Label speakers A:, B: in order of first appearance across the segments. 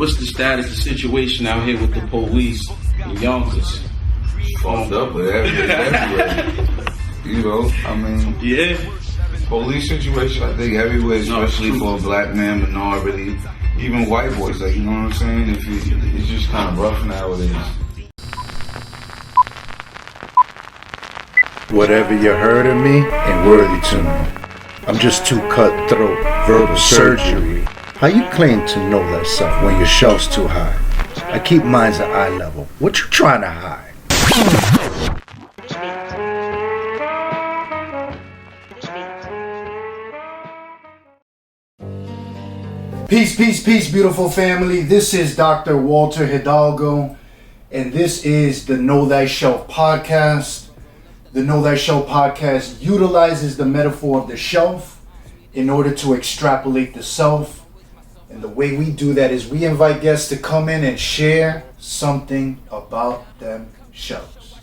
A: What's the status, the situation out here with the police in Yonkers?
B: Fucked up with everywhere. You know, I mean,
A: yeah.
B: Police situation, I think everywhere, especially for a black man, minority, even white boys. Like, you know what I'm saying? It's just kind of rough nowadays.
C: Whatever you heard of me ain't worthy to me. I'm just too cutthroat, verbal surgery. How you claim to know that stuff when your shelf's too high? I keep mines at eye level. What you trying to hide? Peace, peace, peace, beautiful family. This is Dr. Walter Hidalgo, and this is the Know Thyself podcast. The Know Thyself podcast utilizes the metaphor of the shelf in order to extrapolate the self. And the way we do that is we invite guests to come in and share something about themselves.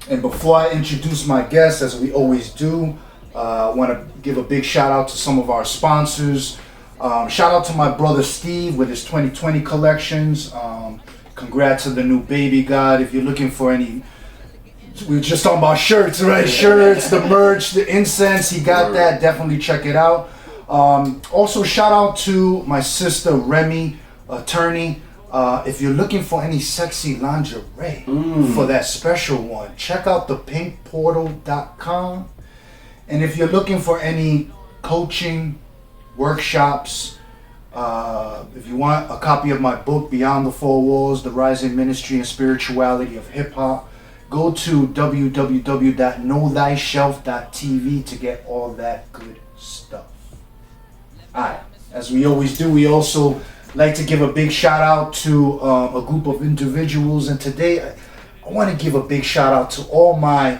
C: And before I introduce my guests, as we always do, I want to give a big shout out to some of our sponsors. Shout out to my brother Steve with his 2020 collections. Congrats to the new baby god. If you're looking for any, we were just talking about shirts, right? Shirts, the merch, the incense, he got that. Definitely check it out. Also, shout out to my sister Remy, attorney. If you're looking for any sexy lingerie for that special one, check out thepinkportal.com. And if you're looking for any coaching, workshops, if you want a copy of my book, Beyond the Four Walls, The Rising Ministry and Spirituality of Hip Hop, go to www.knowthyself.tv to get all that good stuff. Alright, as we always do, we also like to give a big shout out to a group of individuals, and today I want to give a big shout out to all my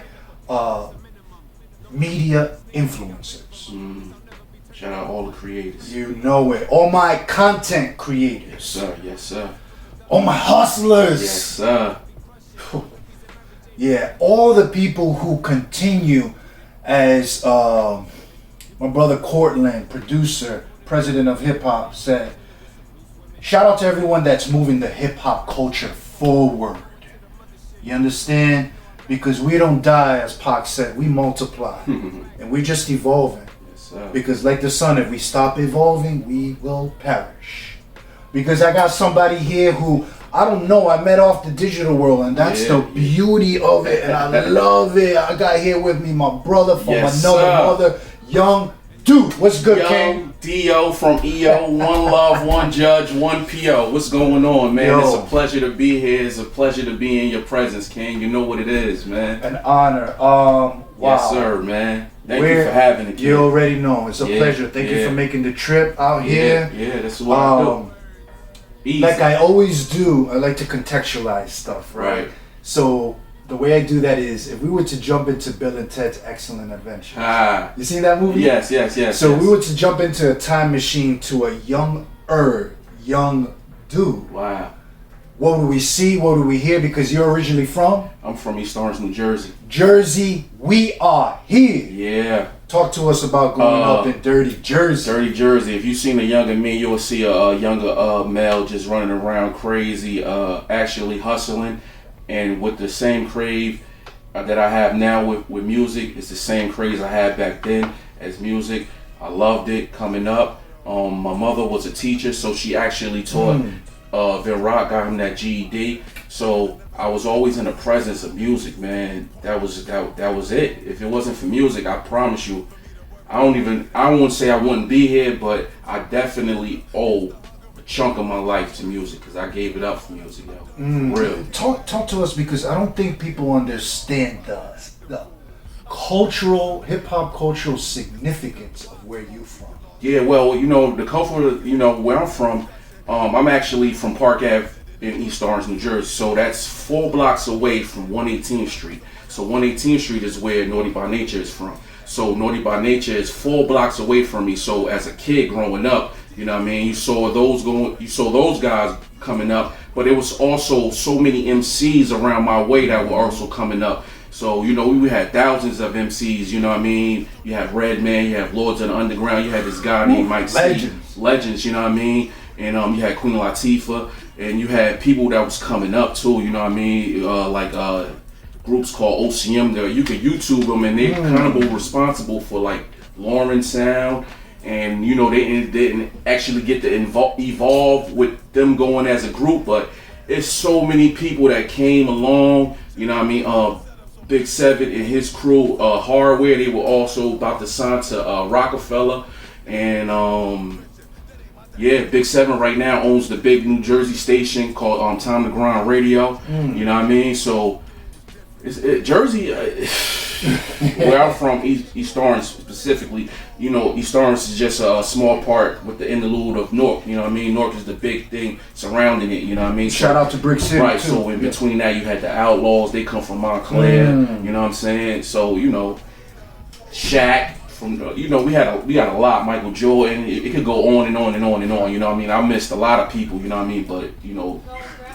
C: media influencers.
A: Shout out all the creators.
C: You know it. All my content creators.
A: Yes, sir. Yes, sir.
C: All my hustlers.
A: Yes, sir.
C: Yeah, all the people who continue as my brother Cortland, producer, president of hip hop, said, shout out to everyone that's moving the hip hop culture forward. You understand? Because we don't die, as Pac said, we multiply. And we're just evolving. Because like the sun, if we stop evolving, we will perish. Because I got somebody here who, I don't know, I met off the digital world, and that's the beauty of it, and I love it. I got here with me my brother from another mother, YoungDo. What's good, King?
A: D.O. from E.O. One love, one judge, one P.O. What's going on, man? It's a pleasure to be here. It's a pleasure to be in your presence, King. You know what it is, man.
C: An honor. Wow.
A: Yes, sir, man. Thank you for having it, King.
C: You already know. It's a pleasure. Thank you for making the trip out here.
A: Yeah, that's what I do. Easy.
C: Like I always do, I like to contextualize stuff, right? So the way I do that is, if we were to jump into Bill and Ted's Excellent Adventure, you seen that movie?
A: Yes.
C: So we were to jump into a time machine to a YoungDo.
A: Wow.
C: What would we see? What would we hear? Because you're originally from?
A: I'm from East Orange, New Jersey.
C: Jersey, we are here.
A: Yeah.
C: Talk to us about growing up in dirty Jersey.
A: Dirty Jersey. If you've seen a younger me, you'll see a younger male just running around crazy, actually hustling. And with the same crave that I have now with music, it's the same craze I had back then as music. I loved it coming up. My mother was a teacher, so she actually taught Rock, got him that GED. So I was always in the presence of music, man. That was it. If it wasn't for music, I promise you, I won't say I wouldn't be here, but I definitely owe a chunk of my life to music, because I gave it up for music, yo. Real.
C: Talk to us, because I don't think people understand the cultural, hip-hop cultural significance of where you're from.
A: Yeah, well, the culture, where I'm from, I'm actually from Park Ave in East Orange, New Jersey. So that's 4 blocks away from 118th Street. So 118th Street is where Naughty by Nature is from. So Naughty by Nature is 4 blocks away from me. So as a kid growing up, you know what I mean, you saw those guys coming up, but there was also so many MCs around my way that were also coming up. So, we had thousands of MCs, you know what I mean? You have Redman, you have Lords of the Underground, you had this guy named Mike C. Legends, you know what I mean? and you had Queen Latifah, and you had people that was coming up too. You know what I mean? Like groups called OCM. There, you could YouTube them, and they kind of were responsible for like Lauren Sound. And you know they didn't actually get to evolve with them going as a group, but it's so many people that came along. You know what I mean? Big Seven and his crew, Hardware, they were also about to sign to Rockefeller, and yeah, Big Seven right now owns the big New Jersey station called Time to Grind Radio. You know what I mean? So Jersey. Where I'm from, East Orange specifically, you know, East Orange is just a small part with the interlude of Newark. You know what I mean? Newark is the big thing surrounding it. You know what I mean?
C: Shout out to Brick City.
A: Right.
C: Too.
A: So in between that, you had the Outlaws. They come from Montclair. You know what I'm saying? So you know, Shaq from you know we had a lot. Michael Jordan. It could go on and on and on and on. You know what I mean? I missed a lot of people. You know what I mean? But you know,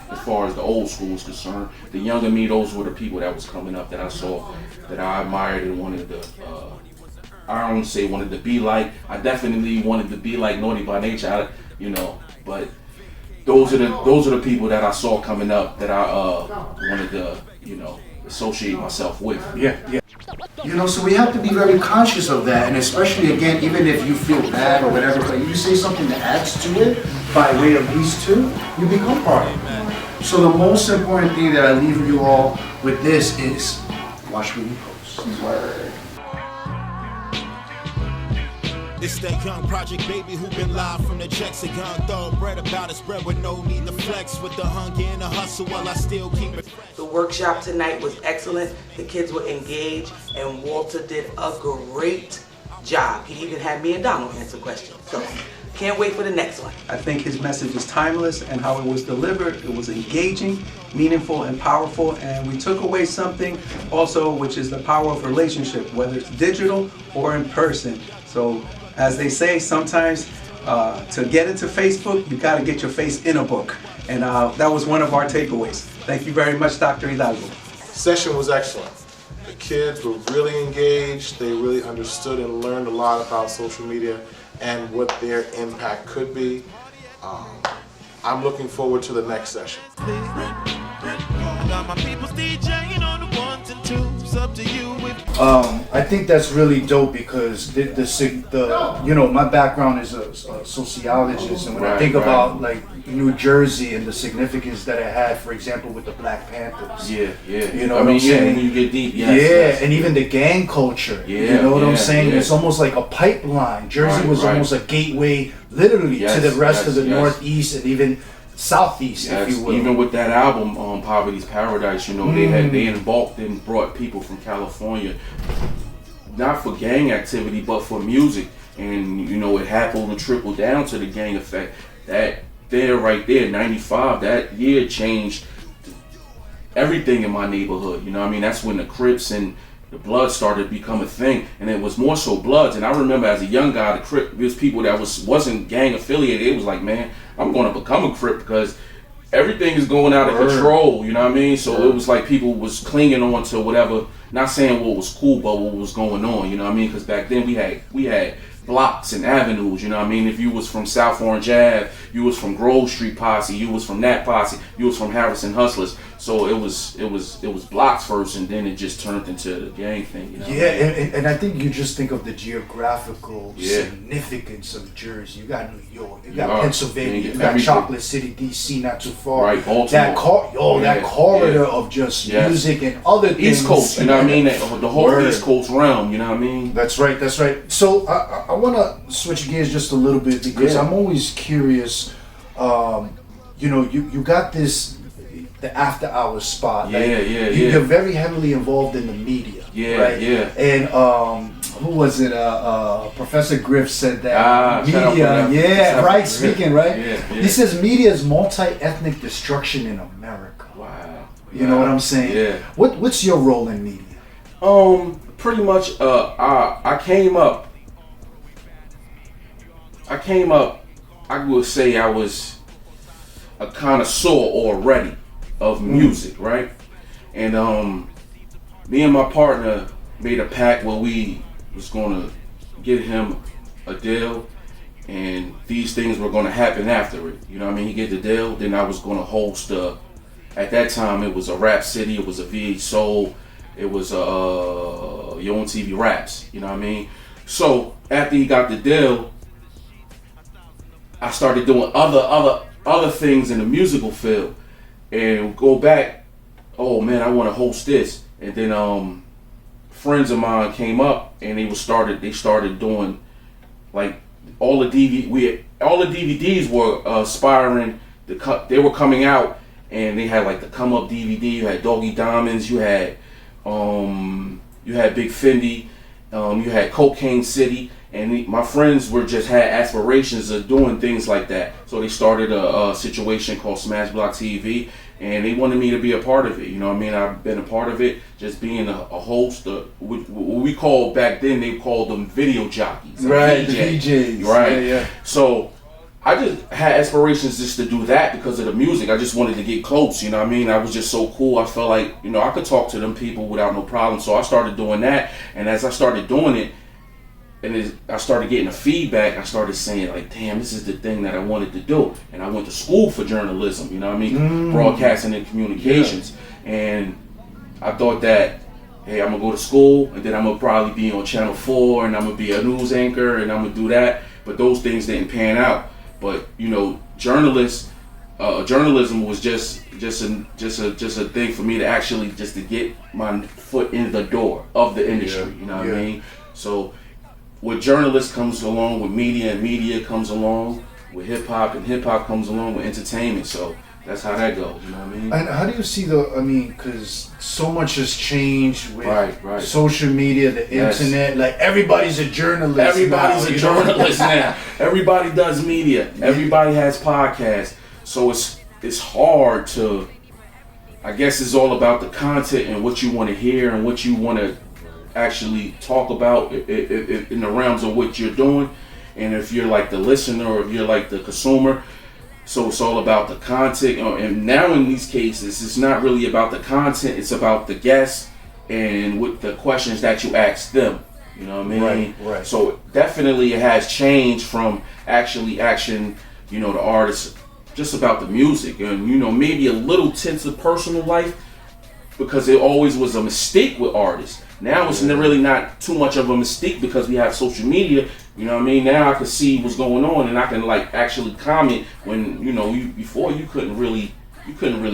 A: as far as the old school is concerned, the younger me, those were the people that was coming up that I saw, that I admired and wanted to, I don't say wanted to be like. I definitely wanted to be like Naughty by Nature, you know. But those are the people that I saw coming up that I wanted to, you know, associate myself with.
C: Yeah. You know, so we have to be very conscious of that, and especially again, even if you feel bad or whatever, but you say something that adds to it by way of these two, you become part of it. So the most important thing that I leave you all with this is watch what you post. Word.
D: It's that young project baby who been live from the checks. A young thoroughbred about his bread with no need to flex. With the hunger and the hustle while I still keep it.
E: The workshop tonight was excellent. The kids were engaged, and Walter did a great job. He even had me and Donald answer questions. So can't wait for the next one.
F: I think his message was timeless, and how it was delivered, it was engaging, meaningful, and powerful. And we took away something also, which is the power of relationship, whether it's digital or in person. So as they say, sometimes to get into Facebook, you got to get your face in a book. And that was one of our takeaways. Thank you very much, Dr. Hidalgo.
G: Session was excellent. The kids were really engaged. They really understood and learned a lot about social media and what their impact could be. I'm looking forward to the next session.
C: I think that's really dope because the you know, my background is a sociologist, and when I think about like New Jersey and the significance that it had, for example, with the Black Panthers.
A: Yeah.
C: You know
A: I
C: what
A: mean,
C: I'm saying?
A: when you get deep,
C: And even the gang culture.
A: Yeah,
C: you know what I'm saying?
A: yeah.
C: It's almost like a pipeline. Jersey was almost a gateway, literally, to the rest of the Northeast and even Southeast, if you will.
A: Even with that album, Poverty's Paradise, you know, they embarked and brought people from California, not for gang activity, but for music. And, you know, it happened to trickle down to the gang effect. That right there, 95, that year changed everything in my neighborhood. You know what I mean? That's when the Crips and the Bloods started to become a thing. And it was more so Bloods. And I remember as a young guy, the Crip, there's people that wasn't gang affiliated. It was like, man, I'm going to become a Crip because everything is going out of control. You know what I mean? So it was like people was clinging on to whatever, not saying what was cool, but what was going on. You know what I mean? Because back then we had blocks and avenues, you know what I mean? If you was from South Orange Ave, you was from Grove Street Posse, you was from that posse, you was from Harrison Hustlers. So it was blocks first, and then it just turned into the gang thing. You know
C: and I think you just think of the geographical significance of Jersey. You got New York, you got Pennsylvania, you got Chocolate City, DC, not too far.
A: Right, Baltimore.
C: That corridor of just music and other things.
A: East Coast, you know what I mean? The whole East Coast realm, you know what I mean?
C: That's right. So I want to switch gears just a little bit because I'm always curious. You know, you got the after hours spot. You're very heavily involved in the media. And who was it? Professor Griff said that media. Speaking right. He says media is multi-ethnic destruction in America.
A: Wow.
C: You know what I'm saying?
A: Yeah.
C: What's your role in media?
A: Pretty much. I came up. I would say I was a connoisseur already of music, right? And me and my partner made a pact where we was gonna get him a deal, and these things were going to happen after it. You know what I mean? He get the deal. Then I was going to host. At that time, it was a Rap City. It was a VH Soul. It was Yo on TV Raps. You know what I mean? So after he got the deal, I started doing other things in the musical field, and go back. Oh man, I want to host this, and then friends of mine came up and they started doing like all the DVDs were aspiring. They were coming out, and they had like the Come Up DVD. You had Doggy Diamonds. You had Big Fendi. You had Cocaine City. And my friends had aspirations of doing things like that. So they started a situation called Smash Block TV, and they wanted me to be a part of it. You know what I mean? I've been a part of it, just being a host. What we called back then, they called them video jockeys.
C: Right, the DJs.
A: Right.
C: Yeah.
A: So I just had aspirations just to do that because of the music. I just wanted to get close, you know what I mean? I was just so cool. I felt like, I could talk to them people without no problem. So I started doing that, and as I started doing it, and I started getting the feedback, I started saying like, damn, this is the thing that I wanted to do. And I went to school for journalism, you know what I mean? Broadcasting and communications. Yeah. And I thought that, hey, I'm gonna go to school, and then I'm gonna probably be on Channel 4, and I'm gonna be a news anchor, and I'm gonna do that. But those things didn't pan out. But journalism was just a thing for me to actually just to get my foot in the door of the industry. You know what I mean? So with journalists comes along with media, and media comes along with hip hop, and hip hop comes along with entertainment. So that's how that goes. You know what I mean?
C: And how do you see because so much has changed with
A: right.
C: social media, the internet. Like everybody's a journalist.
A: Everybody's a journalist now. Everybody does media. Everybody has podcasts. So it's hard to. I guess it's all about the content and what you want to hear and what you want to actually talk about in the realms of what you're doing. And if you're like the listener or if you're like the consumer. So it's all about the content, and now in these cases, it's not really about the content, it's about the guests and with the questions that you ask them, you know what I mean?
C: Right.
A: So definitely it has changed from actually asking, the artists just about the music and, maybe a little tints of personal life, because it always was a mistake with artists. Now it's really not too much of a mistake because we have social media. You know what I mean? Now I can see what's going on, and I can like actually comment when before you couldn't really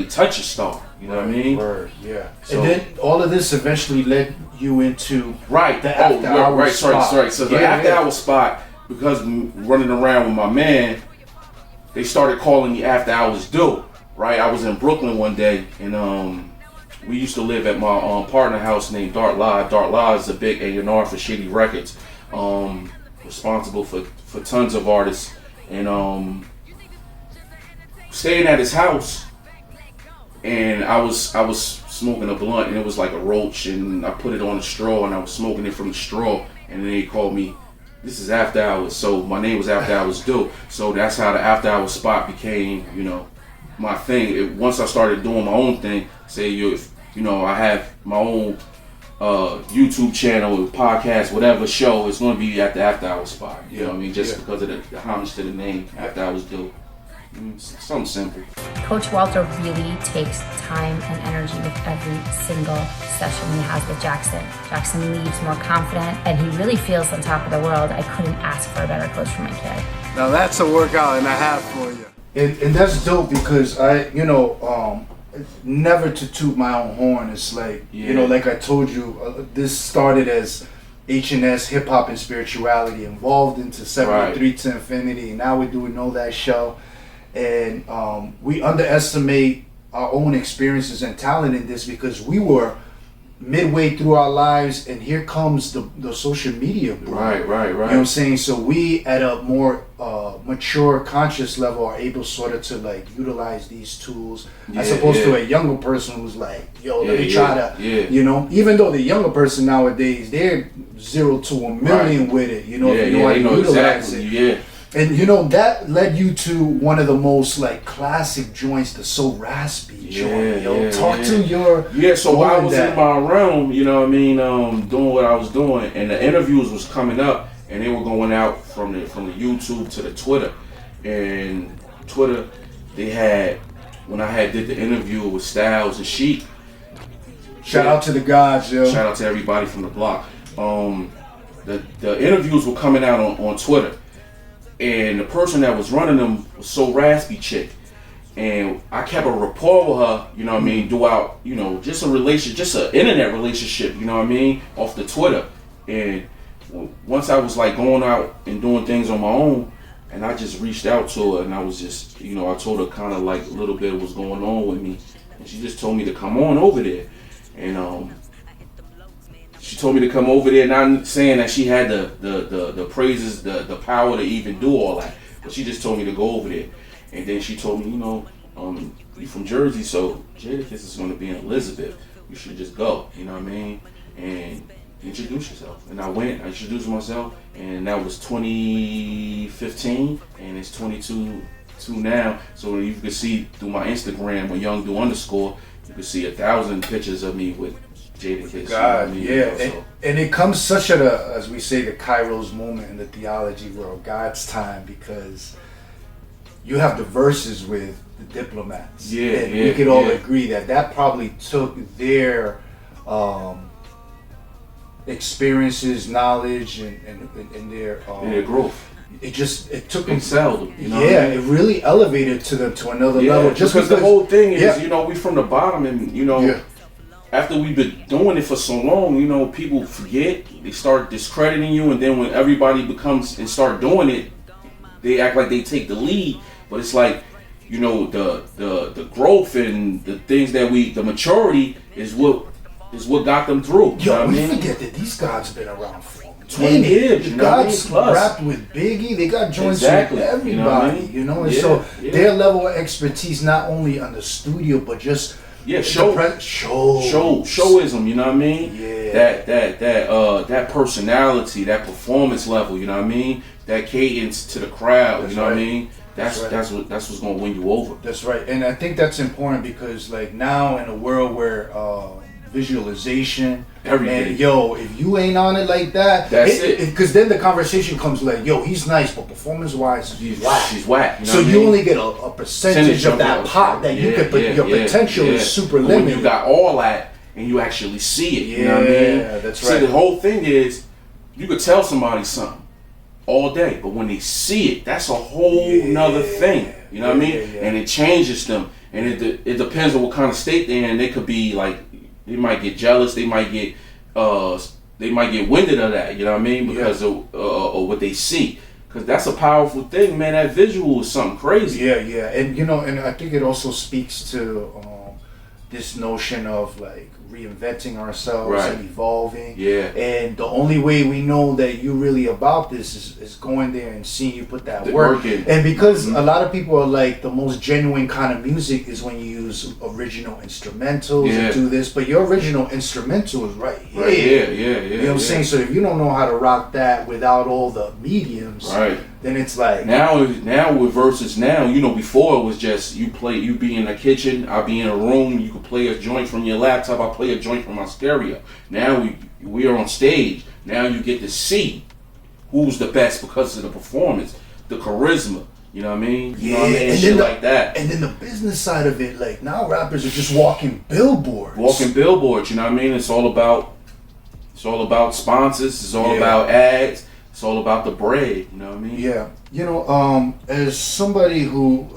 A: touch a star. You know what I mean?
C: Word, yeah. So, and then all of this eventually led you into the after hour spot.
A: Sorry. So the after hour spot, because running around with my man, they started calling me After Hours Do. Right? I was in Brooklyn one day, and we used to live at my partner house named Dart Live. Dart Live is a big A&R for Shady Records. Responsible for tons of artists, and staying at his house, and I was smoking a blunt, and it was like a roach, and I put it on a straw, and I was smoking it from the straw, and then they called me, this is After Hours, so my name was After Hours Do, so that's how the After Hours spot became, my thing. Once I started doing my own thing, I have my own YouTube channel, podcast, whatever show, it's going to be at the After Hours spot. You know what I mean? Just because of the homage to the name, After Hours Do. Something simple.
H: Coach Walter really takes time and energy with every single session he has with Jackson. Jackson leaves more confident, and he really feels on top of the world. I couldn't ask for a better coach for my kid.
I: Now that's a workout and a half for you.
C: And that's dope because never to toot my own horn. It's like, like I told you, this started as H&S Hip Hop and Spirituality, evolved into 73 to Infinity. Now we're doing Know That Show. And we underestimate our own experiences and talent in this because we were midway through our lives, and here comes the social media boom.
A: Right.
C: You know what I'm saying? So we, at a more mature, conscious level, are able sort of to like utilize these tools as opposed to a younger person who's like, let me try to, even though the younger person nowadays, they're 0 to 1 million with it, if you know how to utilize it.
A: Yeah.
C: And that led you to one of the most like classic joints, the Soraspy joint. Talk to your
A: so while I was in my realm, doing what I was doing, and the interviews was coming up, and they were going out from the YouTube to the Twitter. And Twitter, they had, when I had did the interview with Styles and Sheik.
C: Shout out to the guys, yo.
A: Shout out to everybody from the block. The interviews were coming out on Twitter, and the person that was running them was Soraspy chick, and I kept a rapport with her, you know what I mean, throughout, you know, just an internet relationship, you know what I mean, off the Twitter. And once I was like going out and doing things on my own, and I just reached out to her, and I was just, you know, I told her kind of like a little bit of what's going on with me, and she just told me to come on over there. And she told me to come over there, not saying that she had the praises, the power to even do all that, but she just told me to go over there. And then she told me, you know, you from Jersey, so Jadakiss is going to be in Elizabeth. You should just go, you know what I mean, and introduce yourself. And I went, I introduced myself, and that was 2015, and it's 22 now. So you can see through my Instagram, or YoungDo_, you can see 1,000 pictures of me with Jadakiss.
C: God,
A: you know
C: yeah,
A: what I mean?
C: and it comes such at a, as we say, the Kairos moment in the theology world, God's time, because you have the verses with the diplomats.
A: Yeah,
C: and
A: yeah,
C: we could all
A: yeah.
C: agree that probably took their experiences, knowledge, and their
A: growth.
C: It took them.
A: Excelled them, you know what I
C: Yeah,
A: mean?
C: it really elevated to them to another level. Just
A: because the whole thing is,
C: yeah.
A: you know, we from the bottom, and you know,
C: Yeah.
A: after we've been doing it for so long, you know, people forget, they start discrediting you, and then when everybody becomes and start doing it, they act like they take the lead. But it's like, you know, the growth and the things that the maturity is what got them through. You know
C: Yo,
A: what
C: we
A: I mean?
C: forget that these guys been around for
A: 20 years,
C: The
A: you know what I mean?
C: guys
A: Plus.
C: rapped with Biggie. They got joints
A: Exactly,
C: with everybody.
A: you know what I mean?
C: You know, and
A: Yeah,
C: so
A: yeah.
C: their level of expertise, not only on the studio, but just
A: showism. You know what I mean?
C: Yeah.
A: That personality, that performance level. You know what I mean? That cadence to the crowd.
C: That's
A: you know what I
C: right.
A: mean? That's what's gonna win you over.
C: That's right, and I think that's important because, like, now in a world where visualization,
A: Everything.
C: and yo, if you ain't on it like that,
A: That's it.
C: Because then the conversation comes like, yo, he's nice, but performance-wise, he's whack.
A: She's whack. You know
C: So
A: what I
C: you
A: mean?
C: only get a percentage of that pot that you could, but your potential is super
A: But
C: limited.
A: when you got all that and you actually see it, you know what I mean?
C: Yeah, that's
A: See,
C: right.
A: the whole thing is, you could tell somebody something all day, but when they see it, that's a whole nother thing. You know what I mean?
C: Yeah.
A: And it changes them, and it depends on what kind of state they're in. They could be like, they might get jealous, they might get winded of that. You know what I mean? Because of what they see. Because that's a powerful thing, man. That visual is something crazy.
C: Yeah, and you know, and I think it also speaks to this notion of like reinventing ourselves
A: Right.
C: and evolving.
A: Yeah.
C: And the only way we know that you're really about this is going there and seeing you put that
A: The
C: work
A: work in.
C: And because a lot of people are like, the most genuine kind of music is when you use original instrumentals
A: Yeah.
C: and do this, but your original instrumental is right here.
A: Right, yeah.
C: You know what I'm saying? So if you don't know how to rock that without all the mediums,
A: Right.
C: then it's like,
A: Now with versus now, you know, before it was just you be in the kitchen, I'll be in a room, you could play a joint from your laptop, I'll play a joint from my stereo. Now we are on stage. Now you get to see who's the best because of the performance, the charisma. You know what I mean? You know what I mean?
C: and
A: Shit
C: then
A: like that.
C: And then the business side of it, like now rappers are just walking billboards.
A: Walking billboards, you know what I mean? It's all about sponsors, it's all about ads, it's all about the bread, you know what I mean?
C: Yeah. You know, as somebody who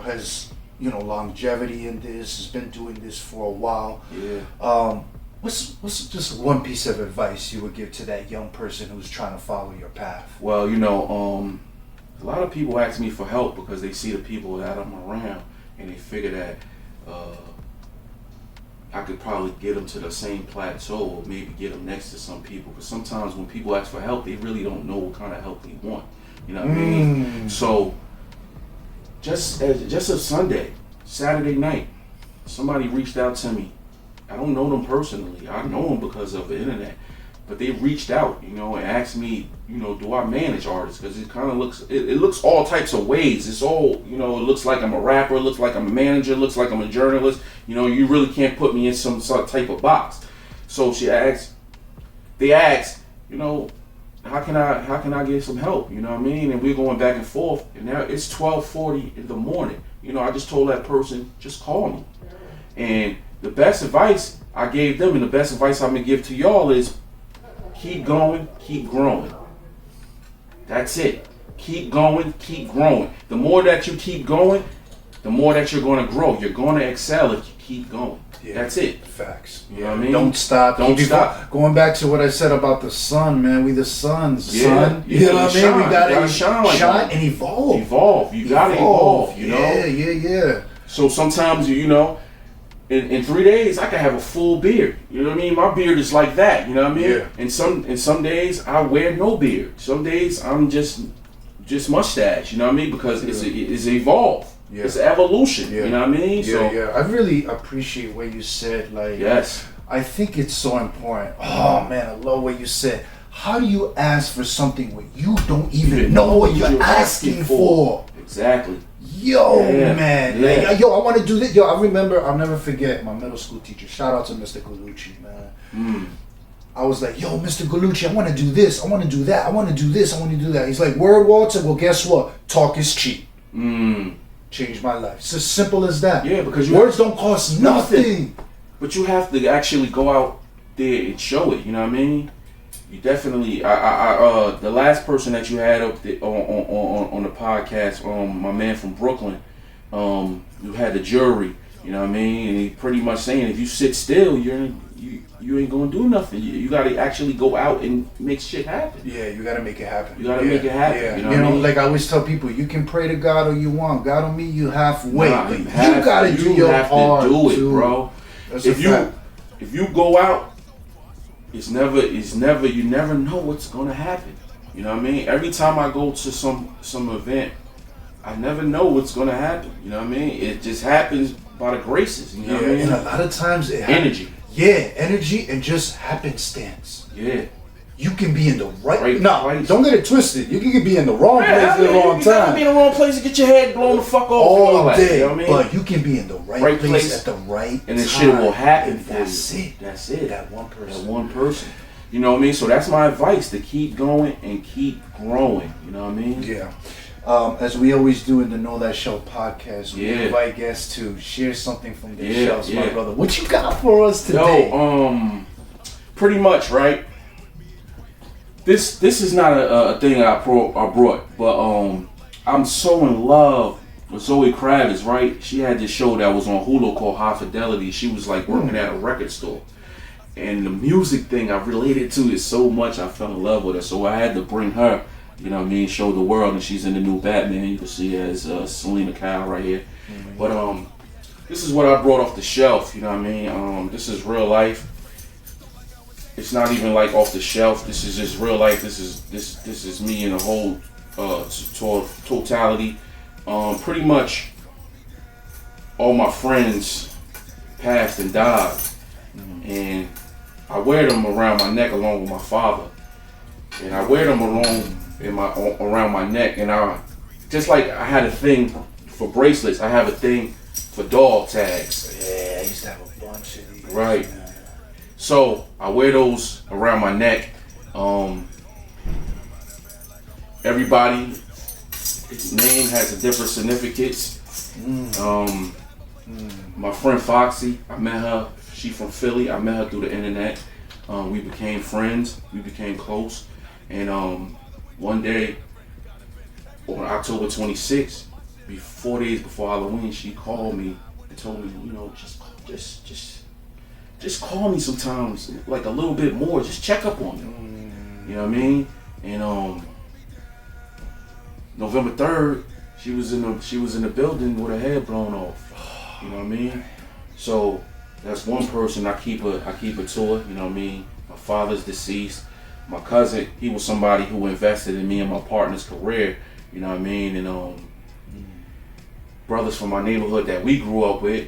C: has, you know, longevity in this, has been doing this for a while, what's just one piece of advice you would give to that young person who's trying to follow your path?
A: Well, you know, a lot of people ask me for help because they see the people that I'm around and they figure that I could probably get them to the same plateau or maybe get them next to some people. Because sometimes when people ask for help, they really don't know what kind of help they want. You know what I mean? So just a Saturday night, somebody reached out to me. I don't know them personally. I know them because of the internet. But they reached out, you know, and asked me, you know, do I manage artists? Because it kind of looks, it looks all types of ways. It's all, you know, it looks like I'm a rapper, it looks like I'm a manager, it looks like I'm a journalist. You know, you really can't put me in some sort of type of box. So they asked, you know, how can I get some help? You know what I mean? And we're going back and forth, and now it's 12:40 in the morning. You know, I just told that person, just call me. And the best advice I gave them, and the best advice I'm gonna give to y'all is keep going, keep growing. That's it. Keep going, keep growing. The more that you keep going, the more that you're gonna grow. You're gonna excel if you keep going.
C: Yeah.
A: That's it.
C: Facts.
A: You know what I mean?
C: Don't stop.
A: Don't stop.
C: Going back to what I said about the sun, man. We the sons,
A: Yeah,
C: son.
A: yeah,
C: You know what I mean?
A: shine.
C: We gotta
A: You gotta shine like that.
C: and evolve.
A: Evolve. You gotta evolve. You know.
C: Yeah.
A: So sometimes you know, in 3 days I can have a full beard. You know what I mean? My beard is like that. You know what I mean?
C: Yeah.
A: And some days I wear no beard. Some days I'm just mustache. You know what I mean? Because it's evolved.
C: Yeah.
A: It's evolution.
C: Yeah.
A: You know what I mean?
C: Yeah. I really appreciate what you said. Like,
A: Yes.
C: I think it's so important. Oh man, I love what you said. How do you ask for something when you don't even know what you're asking for?
A: Exactly.
C: Yo,
A: Yeah.
C: man.
A: Yeah.
C: Like, yo, I want to do this. Yo, I remember, I'll never forget my middle school teacher. Shout out to Mr. Galucci, man. I was like, yo, Mr. Galucci, I want to do this. I want to do that. I want to do this. I want to do that. He's like, word, Walter? Well, guess what? Talk is cheap. Changed my life. It's as simple as that.
A: Yeah, because
C: words don't cost nothing.
A: But you have to actually go out there and show it. You know what I mean? You definitely. The last person that you had up there on the podcast, my man from Brooklyn, you had the jury. You know what I mean? And he pretty much saying if you sit still, you ain't gonna do nothing. You gotta actually go out and make shit happen.
C: Yeah, you gotta make it happen.
A: You gotta make it happen.
C: Yeah.
A: You know what I mean?
C: Like I always tell people, you can pray to God all you want. God don't meet you halfway.
A: Nah,
C: But you
A: have
C: gotta
A: to-
C: do
A: you
C: your
A: have
C: part
A: to do it,
C: too.
A: bro.
C: That's a fact.
A: If you go out, you never know what's gonna happen. You know what I mean? Every time I go to some event, I never know what's gonna happen. You know what I mean? It just happens by the graces. You know what I mean?
C: And a lot of times it
A: Energy.
C: Yeah, energy and just happenstance.
A: Yeah.
C: You can be in the right.
A: Right
C: No,
A: place.
C: don't get it twisted. You can be in the wrong place at the wrong
A: You gotta
C: time.
A: be in the wrong place and get your head blown the fuck off.
C: All
A: that,
C: day,
A: you know what I mean?
C: but you can be in the right place at the right
A: and the
C: time.
A: shit will happen.
C: And
A: for
C: that's
A: you.
C: it.
A: That's it.
C: That one person.
A: That one person. You know what I mean? So that's my advice, to keep going and keep growing. You know what I mean?
C: Yeah. As we always do in the Know That Show podcast, we
A: Yeah.
C: invite guests to share something from their
A: Yeah,
C: shells, my
A: yeah.
C: brother. What you got for us today?
A: Yo, pretty much, right? This is not a thing I brought, but I'm so in love with Zoe Kravitz, right? She had this show that was on Hulu called High Fidelity. She was like working at a record store. And the music thing I related to it so much, I fell in love with her. So I had to bring her, you know what I mean, show the world. And she's in the new Batman. You can see her as Selena Kyle right here. But this is what I brought off the shelf, you know what I mean? This is real life. It's not even like off the shelf. This is just real life. This is me in a whole totality. Pretty much all my friends passed and died. And I wear them around my neck along with my father, and I wear them around my neck. And I just like I had a thing for bracelets, I have a thing for dog tags.
C: Yeah, I used to have a bunch of these.
A: Right. So I wear those around my neck. Everybody's name has a different significance. My friend Foxy, I met her. She from Philly. I met her through the internet. We became friends. We became close. And one day, on October 26th, 4 days before Halloween, she called me and told me, you know, just call me sometimes, like a little bit more. Just check up on me. You know what I mean? And November 3rd, she was in the building with her head blown off. You know what I mean? So that's one person I keep a tour. You know what I mean? My father's deceased. My cousin, he was somebody who invested in me and my partner's career. You know what I mean? And brothers from my neighborhood that we grew up with.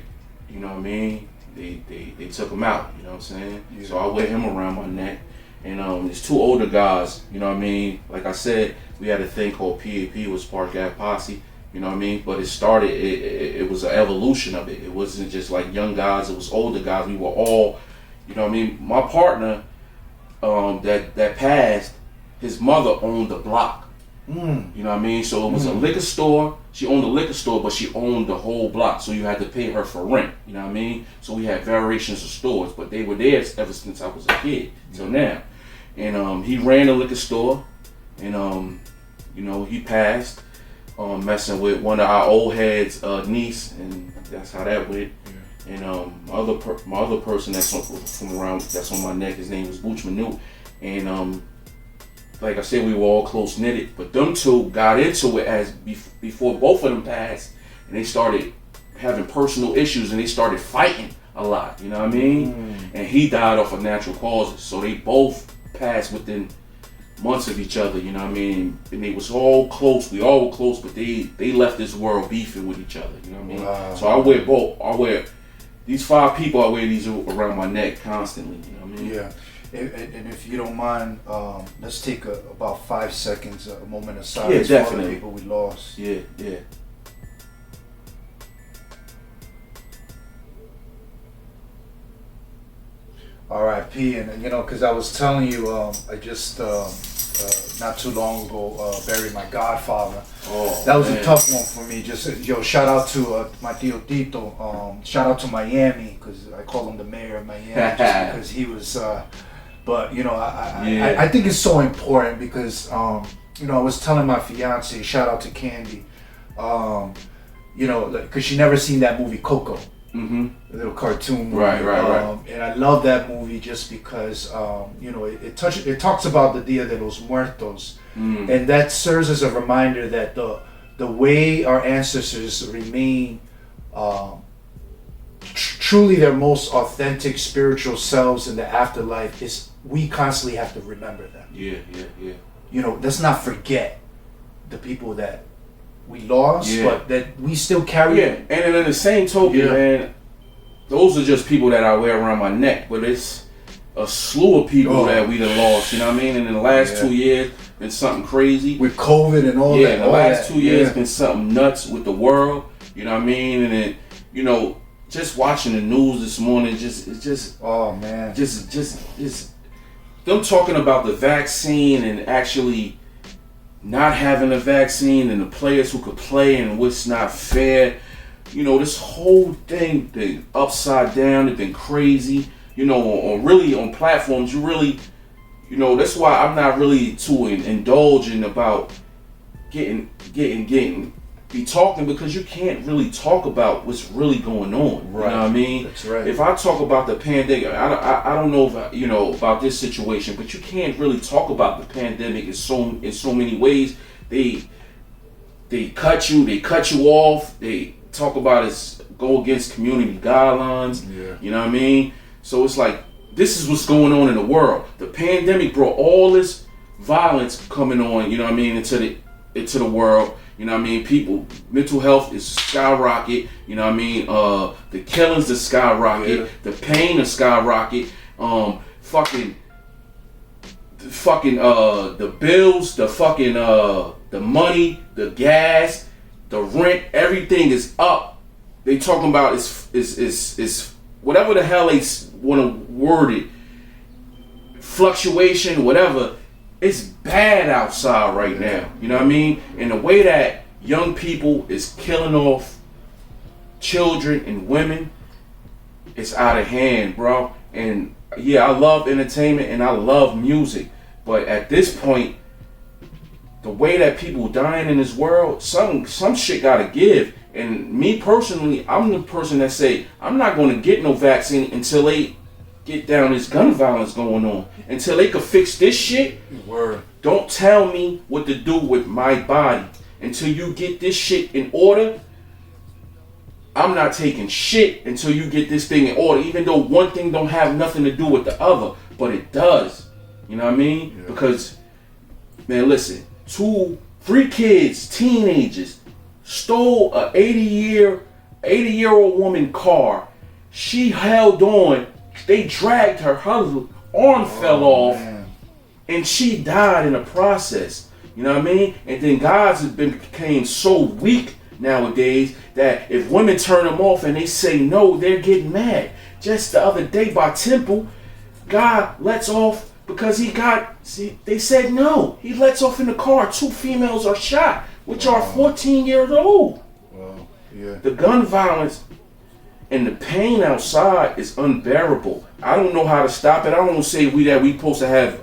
A: You know what I mean? They took him out. You know what I'm saying? Yeah. So I wear him around my neck. And there's two older guys. You know what I mean? Like I said, we had a thing called PAP, was Park Ave Posse. You know what I mean? But it was an evolution of it. It wasn't just like young guys, it was older guys. We were all, you know what I mean? My partner that passed, his mother owned the block. You know what I mean? So it was a liquor store. She owned the liquor store, but she owned the whole block. So you had to pay her for rent. You know what I mean? So we had variations of stores, but they were there ever since I was a kid till now. And he ran a liquor store, and you know, he passed messing with one of our old heads' niece, and that's how that went. And my other person that's from around, that's on my neck, his name was Booch Manu, and like I said, we were all close knitted, but them two got into it as before both of them passed, and they started having personal issues, and they started fighting a lot. You know what I mean? And he died off of natural causes, so they both passed within months of each other. You know what I mean? And they was all close. We all were close, but they left this world beefing with each other. You know what I mean?
C: Wow.
A: So I wear both. I wear these 5 people. I wear these around my neck constantly. You know what I mean?
C: Yeah. And if you don't mind, let's take about 5 seconds, a moment of silence for all the people we lost.
A: Yeah.
C: R.I.P. And you know, because I was telling you, I just not too long ago buried my godfather.
A: Oh,
C: that was
A: man.
C: a tough one for me. Just shout out to my tío Tito. Shout out to Miami, because I call him the mayor of Miami, just because he was. But you know, I think it's so important because you know, I was telling my fiance, shout out to Candy, you know, because she never seen that movie Coco, the little cartoon movie.
A: Right.
C: And I love that movie just because you know, it talks about the Dia de los Muertos, and that serves as a reminder that the way our ancestors remain truly their most authentic spiritual selves in the afterlife is we constantly have to remember them.
A: Yeah.
C: You know, let's not forget the people that we lost, but that we still carry.
A: Yeah, and in the same token, man, those are just people that I wear around my neck, but it's a slew of people that we done lost, you know what I mean? And in the last 2 years, been something crazy.
C: With COVID and all that.
A: Yeah, in the last 2 years, been something nuts with the world, you know what I mean? And then, you know, just watching the news this morning,
C: oh man,
A: just them talking about the vaccine and actually not having a vaccine and the players who could play and what's not fair. You know, this whole thing been upside down. It's been crazy. You know, on platforms, you really, you know, that's why I'm not really too indulging about be talking, because you can't really talk about what's really going on.
C: Right.
A: You know what I mean?
C: That's right.
A: If I talk about the pandemic, I don't know if you know about this situation, but you can't really talk about the pandemic in so many ways. They cut you off. They talk about it, go against community guidelines.
C: Yeah.
A: You know what I mean? So it's like, this is what's going on in the world. The pandemic brought all this violence coming on, you know what I mean, into the world. You know what I mean? People, mental health is skyrocket. You know what I mean? The killings is skyrocket. The pain is skyrocket. The bills, the money, the gas, the rent, everything is up. They talking about is whatever the hell they want to word it. Fluctuation, whatever. It's bad outside right now, you know what I mean? And the way that young people is killing off children and women, it's out of hand, bro. And yeah, I love entertainment and I love music, but at this point, the way that people dying in this world, some shit gotta give. And me personally, I'm the person that say I'm not gonna get no vaccine until they get down this gun violence going on, until they can fix this shit.
C: Word.
A: Don't tell me what to do with my body until you get this shit in order. I'm not taking shit until you get this thing in order, even though one thing don't have nothing to do with the other, but it does. You know what I mean? Yeah. Because, man, listen, 3 kids, teenagers, stole a 80-year-old woman car. She held on. They dragged her arm fell off, man. And she died in the process. You know what I mean? And then guys became so weak nowadays that if women turn them off and they say no, they're getting mad. Just the other day by Temple, God lets off Because they said no. He lets off in the car. 2 females are shot, which are 14 years old.
C: Wow. Yeah.
A: The gun violence and the pain outside is unbearable. I don't know how to stop it. I don't say we supposed to have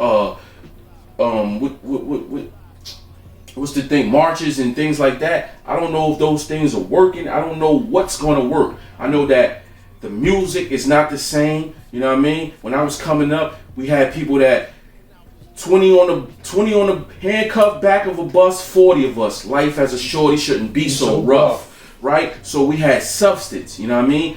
A: what's the thing, marches and things like that. I don't know if those things are working. I don't know what's going to work. I know that the music is not the same. You know what I mean? When I was coming up, we had people that 20 on the handcuffed back of a bus, 40 of us. Life as a shorty shouldn't be so rough, right? So we had substance. You know what I mean?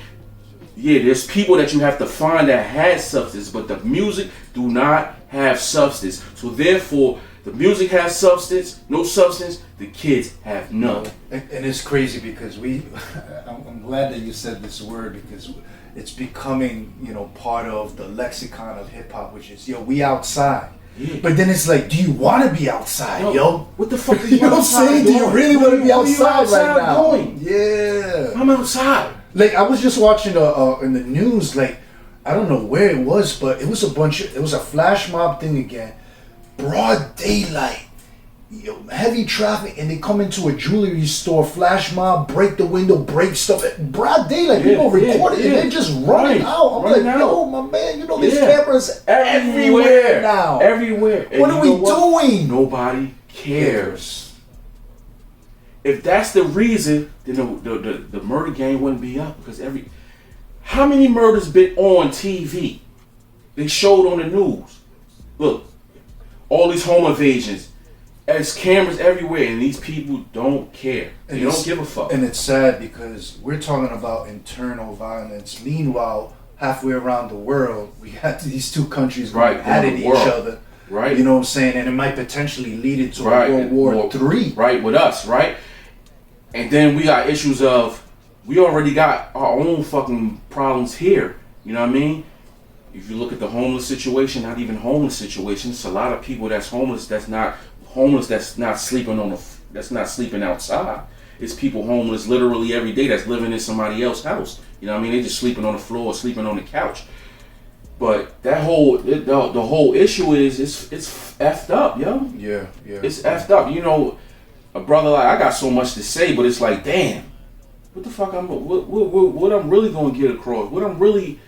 A: Yeah, there's people that you have to find that had substance, but the music do not have substance. So therefore, the music has substance, no substance, the kids have none.
C: And it's crazy because I'm glad that you said this word, because it's becoming, part of the lexicon of hip hop, which is, we outside.
A: Yeah.
C: But then it's like, do you want to be outside, yo?
A: What the fuck are you
C: You know what I'm saying? Do you really want to be outside right now?
A: Doing?
C: Yeah.
A: I'm outside.
C: Like, I was just watching in the news, like, I don't know where it was, but it was a flash mob thing again. Broad daylight, heavy traffic, and they come into a jewelry store, flash mob, break the window, break stuff. Broad daylight, people record it, and they're just running out. I'm like, yo, my man, there's cameras everywhere now.
A: Everywhere. And
C: what are we doing?
A: Nobody cares. If that's the reason, then the murder game wouldn't be up, because how many murders been on TV? They showed on the news. Look, all these home invasions, there's cameras everywhere, and these people don't care. They don't give a fuck.
C: And it's sad because we're talking about internal violence. Meanwhile, halfway around the world, we had these 2 countries going at each other.
A: Right.
C: You know what I'm saying? And it might potentially lead into World War III.
A: Right, with us, right? And then we got issues of, we already got our own fucking problems here. You know what I mean? If you look at the homeless situation, not even homeless situation, it's a lot of people that's homeless, that's not sleeping outside. It's people homeless literally every day that's living in somebody else's house. You know what I mean? They just sleeping on the floor, sleeping on the couch. But the whole issue is it's effed up, yo.
C: Yeah.
A: It's effed up. A brother like, I got so much to say, but it's like, damn, what the fuck what I'm really gonna get across? What I'm really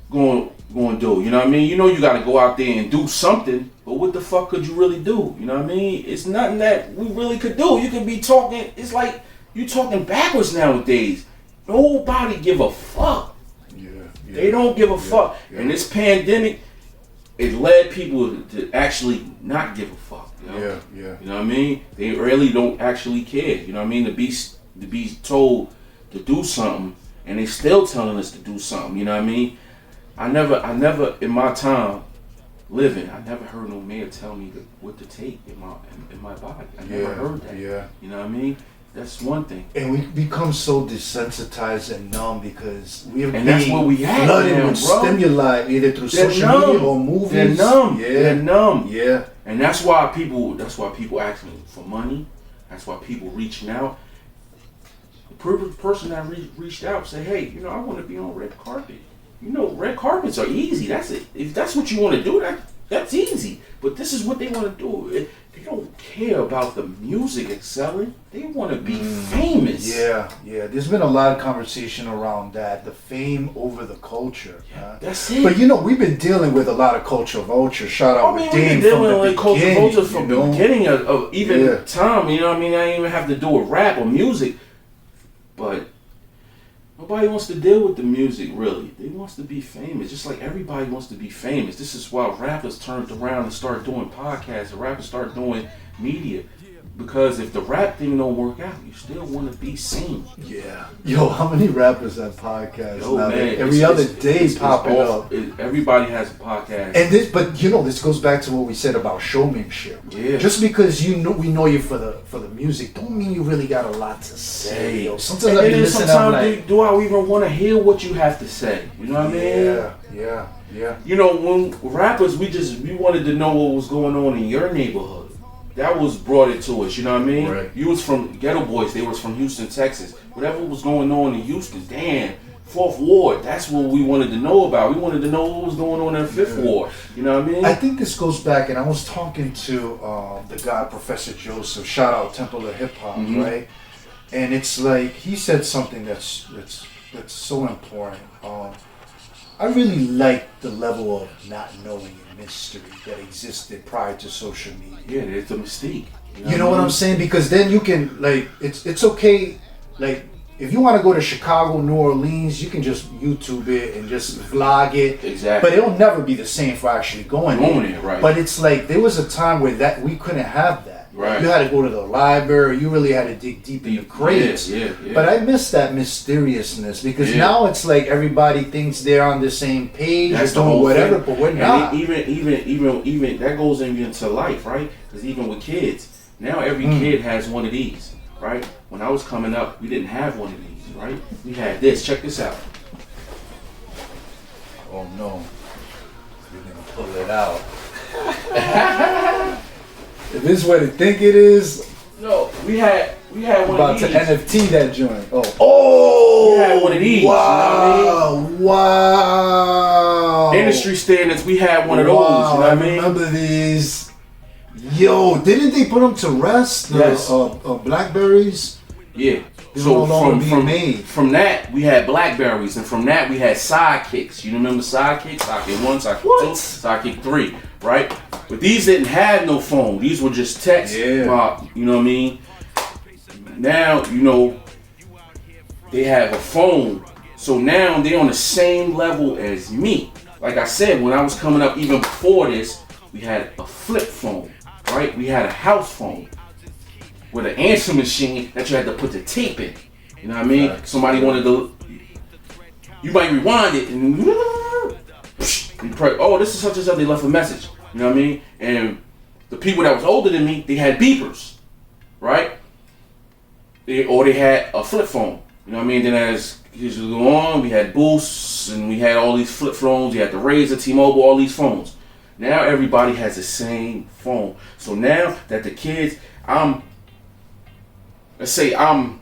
A: going to do? You know what I mean? You got to go out there and do something, but what the fuck could you really do? You know what I mean? It's nothing that we really could do. You could be talking. It's like you talking backwards nowadays. Nobody give a fuck.
C: Yeah.
A: They don't give a fuck. Yeah. And this pandemic, it led people to actually not give a fuck.
C: Yeah.
A: You know what I mean? They really don't actually care. You know what I mean? To be told to do something, and they still telling us to do something. You know what I mean? I never in my time living, I never heard no man tell me what to take in my body. I never heard that.
C: Yeah.
A: You know what I mean? That's one thing.
C: And we become so desensitized and numb because we are
A: that's where we at,
C: flooded
A: man,
C: with
A: bro.
C: stimuli either through social media or movies.
A: They're numb.
C: Yeah.
A: They're numb.
C: Yeah.
A: And that's why people ask me for money. That's why people reaching out. The person that reached out say, hey, I want to be on red carpet. Red carpets are easy. That's it. If that's what you want to do, that's easy. But this is what they want to do. They don't care about the music excelling. They want to be famous.
C: Yeah. There's been a lot of conversation around that. The fame over the culture.
A: Yeah, that's it.
C: But we've been dealing with a lot of culture vulture. Shout out with Dane
A: we've been
C: from
A: dealing
C: the
A: with culture
C: beginning.
A: vulture from the beginning of even time. You know what I mean? I didn't even have to do with rap or music. But nobody wants to deal with the music, really. They wants to be famous, just like everybody wants to be famous. This is why rappers turned around and started doing podcasts. The rappers started doing media. Because if the rap thing don't work out, you still want to be seen.
C: Yeah. Yo, how many rappers have podcasts now?
A: Man,
C: every other day popping up.
A: Everybody has a podcast.
C: And this goes back to what we said about showmanship.
A: Yeah.
C: Just because we know you for the music, don't mean you really got a lot to say. Yo. Sometimes I be listening, I'm like,
A: do I even want to hear what you have to say? You know what I mean?
C: Yeah.
A: When rappers, we wanted to know what was going on in your neighborhood. That was brought it to us, you know what I mean?
C: Right.
A: You was from Ghetto Boys, they was from Houston, Texas. Whatever was going on in Houston, damn, Fourth Ward. That's what we wanted to know about. We wanted to know what was going on in Fifth Ward. You know what I mean?
C: I think this goes back, and I was talking to the guy, Professor Joseph. Shout out Temple of Hip Hop, right? And it's like he said something that's so important. I really like the level of not knowing and mystery that existed prior to social media.
A: Yeah, it's a mystique.
C: You know what I'm saying? Because then you can, like, it's okay, like, if you want to go to Chicago, New Orleans, you can just YouTube it and just vlog it.
A: Exactly.
C: But it'll never be the same for actually going there.
A: Right.
C: But it's like, there was a time where that we couldn't have that.
A: Right.
C: You had to go to the library. You really had to dig deep in the crates.
A: Yeah.
C: But I miss that mysteriousness because now it's like everybody thinks they're on the same page or doing whatever, but we're not.
A: Even that goes into life, right? Because even with kids, now every kid has one of these, right? When I was coming up, we didn't have one of these, right? We had this. Check this out.
C: Oh no, you're gonna pull it out. If this is what I think it is,
A: no, we had one
C: about
A: of these.
C: to NFT that joint. Oh,
A: we had one of these.
C: Wow,
A: you know what I mean?
C: Wow.
A: Industry standards, we had one of those. You know what I mean?
C: Remember these? Yo, didn't they put them to rest?
A: Yes.
C: Blackberries.
A: Yeah.
C: They
A: So
C: no longer being made.
A: from that we had Blackberries, and from that we had sidekicks. You remember sidekicks? Sidekick 1, Sidekick 2, Sidekick 3, right? But these didn't have no phone. These were just text.
C: Yeah.
A: You know what I mean? Now, you know, they have a phone. So now they're on the same level as me. Like I said, when I was coming up, even before this, we had a flip phone, right? We had a house phone with an answer machine that you had to put the tape in. You know what I mean? Somebody wanted to, you might rewind it and you pray, oh, this is such and such, they left a message. You know what I mean? And the people that was older than me, they had beepers, right? Or they had a flip phone. You know what I mean? Then as years go on, we had Boosts and we had all these flip phones. You had the Razr, T-Mobile, all these phones. Now everybody has the same phone. So now that the kids, let's say I'm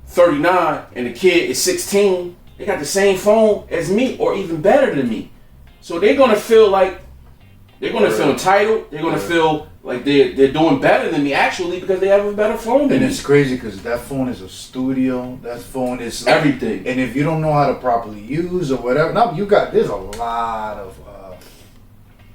A: 39 and the kid is 16, they got the same phone as me or even better than me. So they're gonna feel like feel entitled. They're gonna feel like they're doing better than me actually because they have a better phone than me.
C: And it's crazy because that phone is a studio. That phone is like,
A: everything.
C: And if you don't know how to properly use or whatever, there's a lot of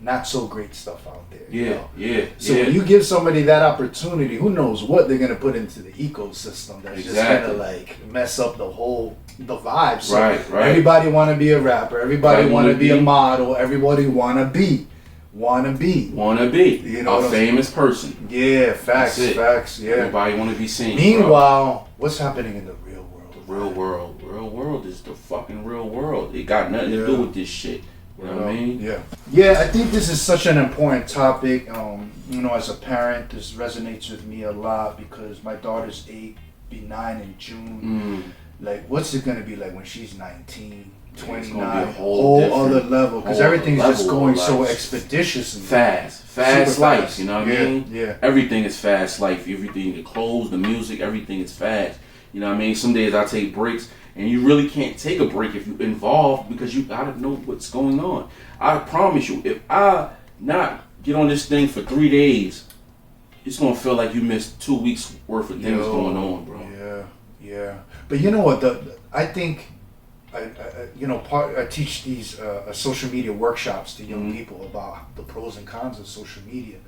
C: not so great stuff out there.
A: Yeah.
C: So when you give somebody that opportunity, who knows what they're gonna put into the ecosystem that's just gonna like mess up the vibe. So
A: right.
C: Everybody wanna be a rapper, everybody wanna be a model, everybody wanna be. You know,
A: a famous person.
C: Yeah, facts, yeah.
A: Everybody wanna be seen.
C: Meanwhile, what's happening in the real world?
A: The real world is the fucking real world. It got nothing to do with this shit. You know what I mean?
C: Yeah, I think this is such an important topic. You know, as a parent, this resonates with me a lot because my daughter's 8, be 9 in June. Like, what's it gonna be like when she's 19, 29? It's gonna be a whole other level because everything's just going so expeditiously.
A: Fast life. You know what I mean?
C: Yeah.
A: Everything is fast life. Everything, the clothes, the music, everything is fast. You know what I mean? Some days I take breaks. And you really can't take a break if you're involved because you gotta know what's going on. I promise you, if I not get on this thing for 3 days, it's gonna feel like you missed 2 weeks worth of things going on, bro.
C: Yeah. But you know what? I think, I teach these social media workshops to young people about the pros and cons of social media.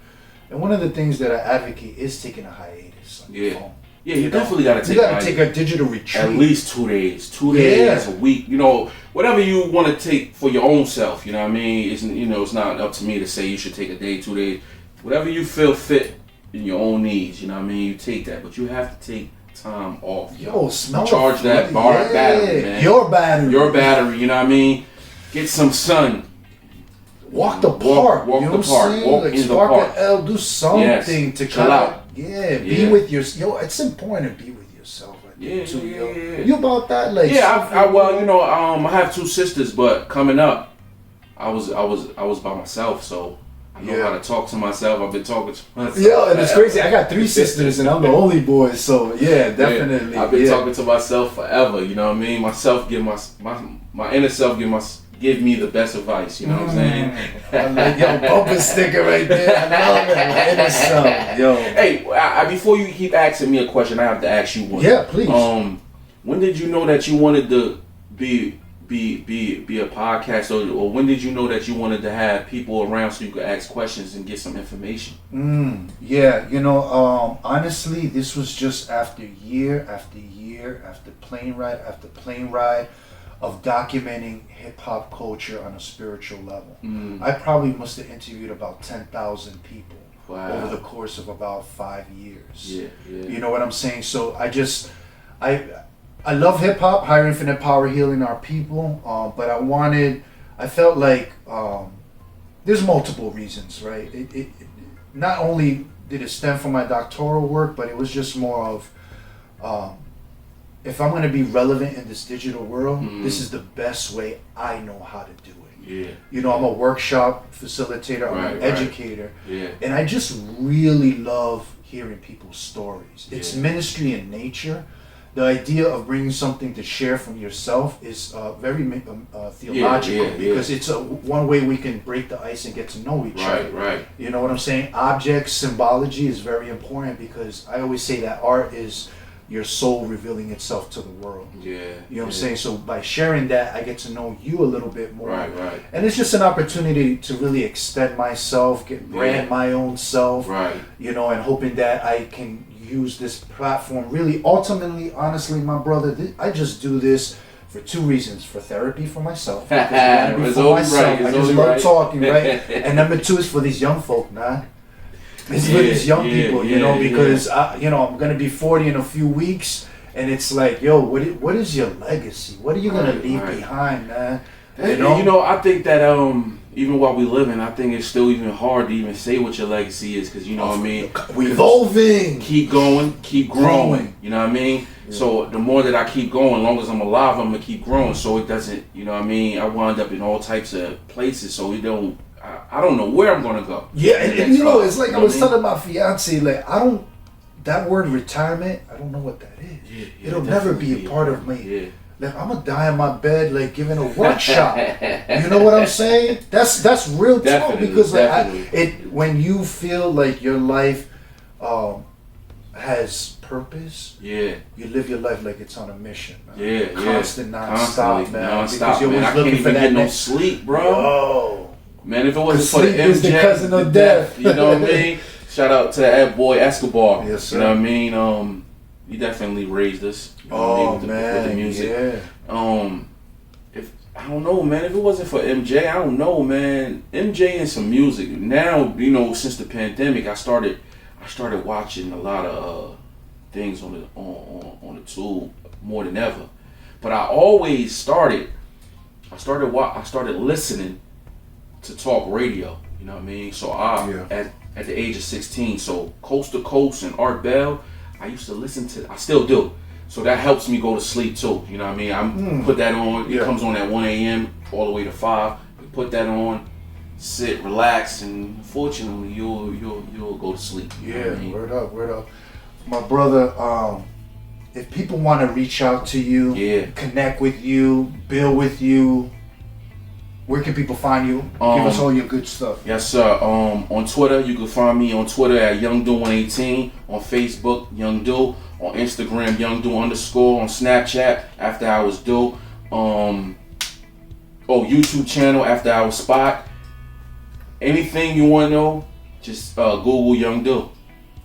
C: And one of the things that I advocate is taking a hiatus on your phone.
A: Yeah, you definitely gotta take.
C: You gotta take a digital retreat.
A: At least 2 days. 2 days, a week. You know, whatever you want to take for your own self. You know what I mean? It's not up to me to say you should take a day, 2 days. Whatever you feel fit in your own needs. You know what I mean? You take that, but you have to take time off.
C: Smell
A: charge that battery, man.
C: Your battery.
A: You know what I mean? Get some sun.
C: Walk the park.
A: Walk
C: you know
A: the park.
C: Saying?
A: Walk
C: like
A: in the park.
C: Do something to
A: chill out.
C: Be with yourself. It's important to be with yourself.
A: Yeah.
C: You about that? Like
A: I have 2 sisters, but coming up, I was by myself, so I I know how to talk to myself. I've been talking to myself.
C: Yeah, and it's crazy. I got 3 sisters, and I'm the only boy. So yeah, definitely.
A: I've been talking to myself forever. You know what I mean? Myself give my inner self give me the best advice. You know what I'm saying?
C: Yo, bumper sticker right there. I love it. My inner self. Yo.
A: Hey, before you keep asking me a question, I have to ask you one.
C: Yeah, please.
A: When did you know that you wanted to be a podcaster, or when did you know that you wanted to have people around so you could ask questions and get some information?
C: Yeah, honestly, this was just after year after year after plane ride of documenting hip-hop culture on a spiritual level. I probably must have interviewed about 10,000 people over the course of about 5 years.
A: Yeah.
C: You know what I'm saying? So I love hip hop, higher infinite power, healing our people. But I felt like there's multiple reasons, right? It not only did it stem from my doctoral work, but it was just more of if I'm going to be relevant in this digital world, this is the best way I know how to do it.
A: Yeah.
C: I'm a workshop facilitator, I'm an educator,
A: Yeah.
C: and I just really love hearing people's stories. It's ministry in nature. The idea of bringing something to share from yourself is very theological because it's one way we can break the ice and get to know each other.
A: Right.
C: You know what I'm saying? Object symbology is very important because I always say that art is your soul revealing itself to the world.
A: Yeah.
C: You know what I'm saying? So by sharing that, I get to know you a little bit more.
A: Right.
C: And it's just an opportunity to really extend myself, brand my own self.
A: Right.
C: And hoping that I can use this platform really ultimately, honestly, my brother, I just do this for 2 reasons. For therapy for myself. I just love talking, right? And number 2 is for these young folk, man. It's for these young people, because I'm gonna be 40 in a few weeks, and it's like, yo, what is your legacy? What are you gonna leave behind, man?
A: I think that even while we living, I think it's still even hard to even say what your legacy is, because what I mean,
C: we evolving,
A: keep going, keep growing. You know what I mean? Yeah. So the more that I keep going, as long as I'm alive, I'm gonna keep growing. So it doesn't, I wind up in all types of places. So I don't know where I'm gonna go.
C: Yeah, and it's like I was telling my fiance, like that word retirement, I don't know what that is. It'll never be a part of me.
A: Yeah.
C: Like I'm gonna die in my bed, like giving a workshop. You know what I'm saying? That's real talk, because when you feel like your life has purpose, you live your life like it's on a mission, man. Constant, non-stop, man. Because you're always looking for that
A: no sleep, bro.
C: Yo.
A: Man, if it wasn't for
C: sleep
A: the MJ,
C: is the cousin of death.
A: You know what I mean? Shout out to that boy Escobar.
C: Yes, sir.
A: You know what I mean? He definitely raised us. You know with the music.
C: Yeah.
A: If I don't know, man. If it wasn't for MJ, I don't know, man. MJ and some music. Now, since the pandemic, I started watching a lot of things on the tube more than ever. But I always started listening to talk radio. You know what I mean? So at the age of 16, so Coast to Coast and Art Bell, I used to listen to. I still do. So that helps me go to sleep too. You know what I mean? I put that on. It comes on at 1 a.m. all the way to 5. You put that on, sit, relax, and fortunately you'll go to sleep. You know what I mean?
C: Word up. My brother, if people want to reach out to you, connect with you, build with you, where can people find you? Give us all your good stuff.
A: Yes, sir. On Twitter, you can find me on Twitter at YoungDo118. On Facebook, YoungDo. On Instagram, YoungDo_. On Snapchat, After Hours Do. YouTube channel, After Hours Spot. Anything you want to know, just Google YoungDo.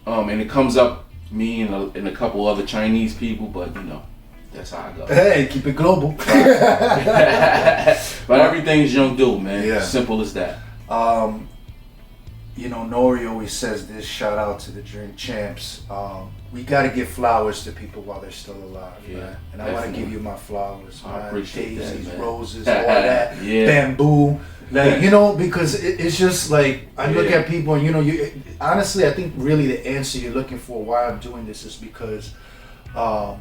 A: And it comes up me and a couple other Chinese people, but that's how I go.
C: Hey, keep it global.
A: But everything's YoungDo, man.
C: Yeah.
A: Simple as that.
C: Nori always says this, shout out to the Drink Champs. We got to give flowers to people while they're still alive, man. And I want to give you my flowers, man.
A: I appreciate
C: Daisies,
A: that,
C: roses, all that, bamboo. Like, because it's just like, I look at people and, honestly, I think really the answer you're looking for why I'm doing this is because I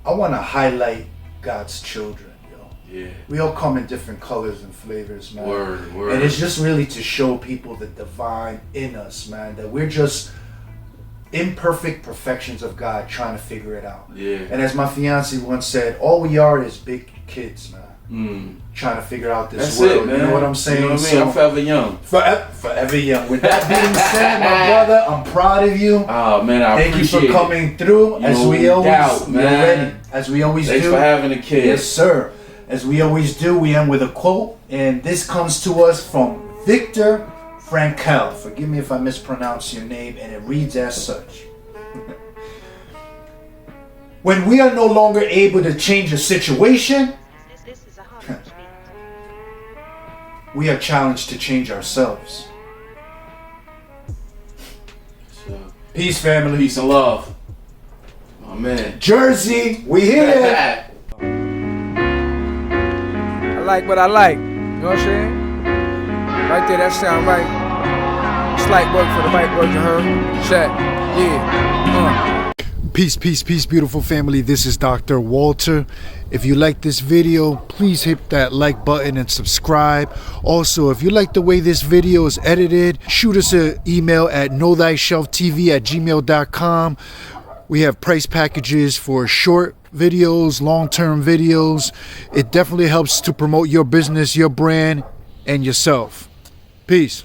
C: want to highlight God's children,
A: Yeah.
C: We all come in different colors and flavors, man.
A: Word.
C: And it's just really to show people the divine in us, man. That we're just imperfect perfections of God trying to figure it out.
A: Yeah.
C: And as my fiance once said, all we are is big kids, man. Trying to figure out this
A: That's
C: world.
A: it, man.
C: You know what I'm saying?
A: You know what I mean? I'm forever young.
C: Forever young. With that being said, my brother, I'm proud of you.
A: Oh man, I
C: Thank you
A: appreciate
C: for coming through.
A: No
C: As we always,
A: doubt, man.
C: As we always
A: Thanks
C: do.
A: for having the kid.
C: Yes, sir. As we always do, we end with a quote, and this comes to us from Victor Frankl. Forgive me if I mispronounce your name, and it reads as such. When we are no longer able to change a situation, we are challenged to change ourselves.
A: So,
C: Peace, family.
A: peace and love. Oh man.
C: Jersey, we here.
I: I like what I like. You know what I'm saying? Right there, that sound right. Slight work for the right work, you heard? Check. Yeah.
C: Peace, peace, peace, beautiful family. This is Dr. Walter. If you like this video, please hit that like button and subscribe. Also, if you like the way this video is edited, shoot us an email at knowthyselftv@gmail.com. We have price packages for short videos, long-term videos. It definitely helps to promote your business, your brand, and yourself. Peace.